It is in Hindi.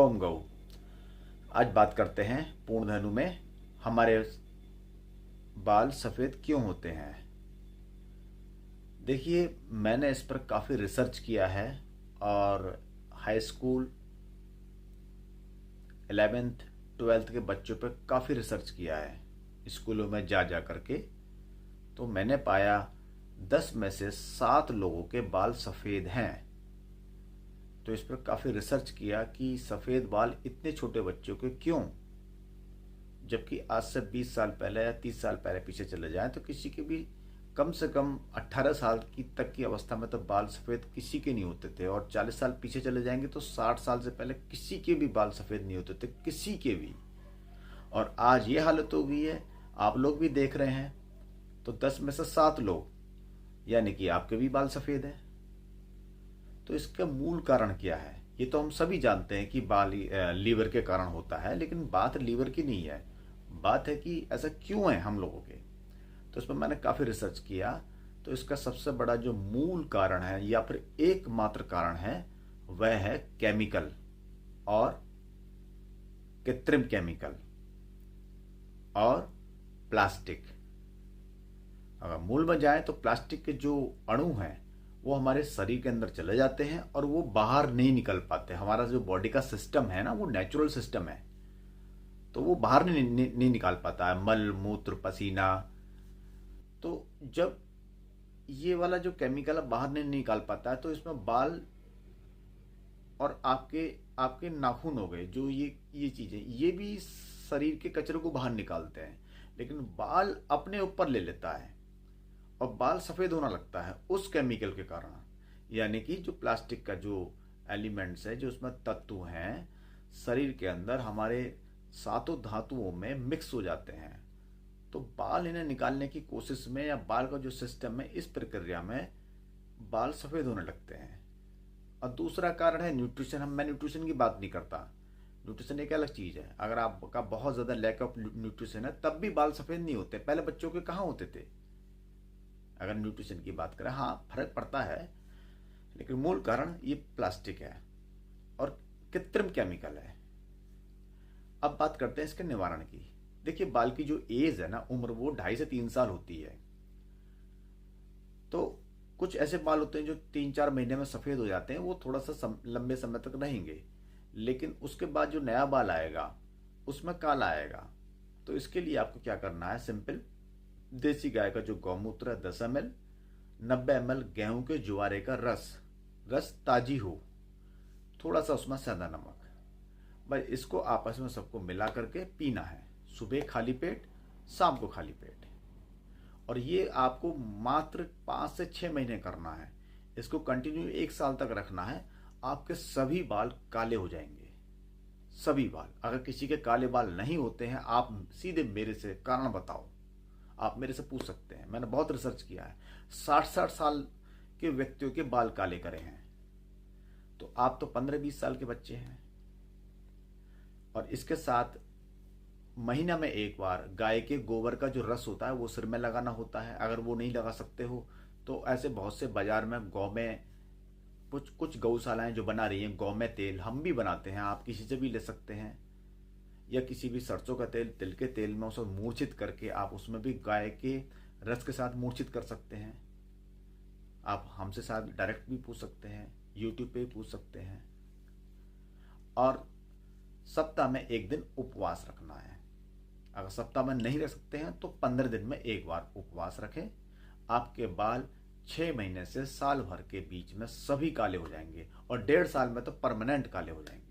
ओम गौ। आज बात करते हैं पूर्णधनु में हमारे बाल सफ़ेद क्यों होते हैं। देखिए, मैंने इस पर काफ़ी रिसर्च किया है और हाई स्कूल 11th 12th के बच्चों पर काफ़ी रिसर्च किया है स्कूलों में जा जा करके। तो मैंने पाया 10 में से 7 लोगों के बाल सफ़ेद हैं। तो इस पर काफ़ी रिसर्च किया कि सफ़ेद बाल इतने छोटे बच्चों के क्यों, जबकि आज से 20 साल पहले या 30 साल पहले पीछे चले जाएं तो किसी के भी कम से कम 18 साल की तक की अवस्था में तो बाल सफ़ेद किसी के नहीं होते थे, और 40 साल पीछे चले जाएंगे तो 60 साल से पहले किसी के भी बाल सफ़ेद नहीं होते थे, किसी के भी। और आज ये हालत हो गई है, आप लोग भी देख रहे हैं। तो 10 में से 7 लोग, यानी कि आपके भी बाल सफ़ेद हैं। तो इसका मूल कारण क्या है? ये तो हम सभी जानते हैं कि बाल लीवर के कारण होता है, लेकिन बात लीवर की नहीं है। बात है कि ऐसा क्यों है हम लोगों के। तो इस पर मैंने काफ़ी रिसर्च किया। तो इसका सबसे बड़ा जो मूल कारण है या फिर एकमात्र कारण है, वह है केमिकल और कृत्रिम केमिकल और प्लास्टिक। अगर मूल में जाए तो प्लास्टिक के जो अणु हैं वो हमारे शरीर के अंदर चले जाते हैं और वो बाहर नहीं निकल पाते। हमारा जो बॉडी का सिस्टम है ना, वो नेचुरल सिस्टम है, तो वो बाहर नहीं निकाल पाता है मल मूत्र पसीना। तो जब ये वाला जो केमिकल है बाहर नहीं निकाल पाता है, तो इसमें बाल और आपके आपके नाखून हो गए, जो ये चीजें, ये भी शरीर के कचरे को बाहर निकालते हैं, लेकिन बाल अपने ऊपर ले लेता है और बाल सफेद होना लगता है उस केमिकल के कारण। यानी कि जो प्लास्टिक का जो एलिमेंट्स है, जो उसमें तत्व हैं, शरीर के अंदर हमारे 7 धातुओं में मिक्स हो जाते हैं। तो बाल इन्हें निकालने की कोशिश में या बाल का जो सिस्टम है, इस प्रक्रिया में बाल सफेद होने लगते हैं। और दूसरा कारण है न्यूट्रिशन। मैं न्यूट्रिशन की बात नहीं करता, न्यूट्रिशन एक अलग चीज है। अगर आपका बहुत ज्यादा लैक ऑफ न्यूट्रिशन है तब भी बाल सफेद नहीं होते। पहले बच्चों के कहाँ होते थे? अगर न्यूट्रिशन की बात करें, हाँ फर्क पड़ता है, लेकिन मूल कारण ये प्लास्टिक है और कृत्रिम केमिकल है। अब बात करते हैं इसके निवारण की। देखिए, बाल की जो एज है ना, उम्र, वो 2.5 से 3 साल होती है। तो कुछ ऐसे बाल होते हैं जो 3-4 महीने में सफेद हो जाते हैं, वो थोड़ा सा लंबे समय तक रहेंगे, लेकिन उसके बाद जो नया बाल आएगा उसमें काला आएगा। तो इसके लिए आपको क्या करना है, सिंपल, देसी गाय का जो गौमूत्र है 10 ml, 90 ml गेहूं के ज्वारे का रस ताजी हो, थोड़ा सा उसमें सादा नमक, बस इसको आपस में सबको मिला करके पीना है। सुबह खाली पेट, शाम को खाली पेट। और ये आपको मात्र 5 से 6 महीने करना है। इसको कंटिन्यू 1 साल तक रखना है। आपके सभी बाल काले हो जाएंगे, सभी बाल। अगर किसी के काले बाल नहीं होते हैं, आप सीधे मेरे से कारण बताओ, आप मेरे से पूछ सकते हैं। मैंने बहुत रिसर्च किया है, 60-60 साल के व्यक्तियों के बाल काले करे हैं। तो आप तो 15-20 साल के बच्चे हैं। और इसके साथ महीना में 1 बार गाय के गोबर का जो रस होता है वो सिर में लगाना होता है। अगर वो नहीं लगा सकते हो तो ऐसे बहुत से बाजार में गौ में कुछ गौशालाएं जो बना रही हैं गौ में तेल, हम भी बनाते हैं, आप किसी से भी ले सकते हैं। या किसी भी सरसों का तेल, तिल के तेल में उसे मूर्छित करके आप उसमें भी गाय के रस के साथ मूर्छित कर सकते हैं। आप हमसे साथ डायरेक्ट भी पूछ सकते हैं, यूट्यूब पे भी पूछ सकते हैं। और सप्ताह में 1 दिन उपवास रखना है। अगर सप्ताह में नहीं रह सकते हैं तो 15 दिन में 1 बार उपवास रखें। आपके बाल 6 महीने से साल भर के बीच में सभी काले हो जाएंगे और 1.5 साल में तो परमानेंट काले हो जाएंगे।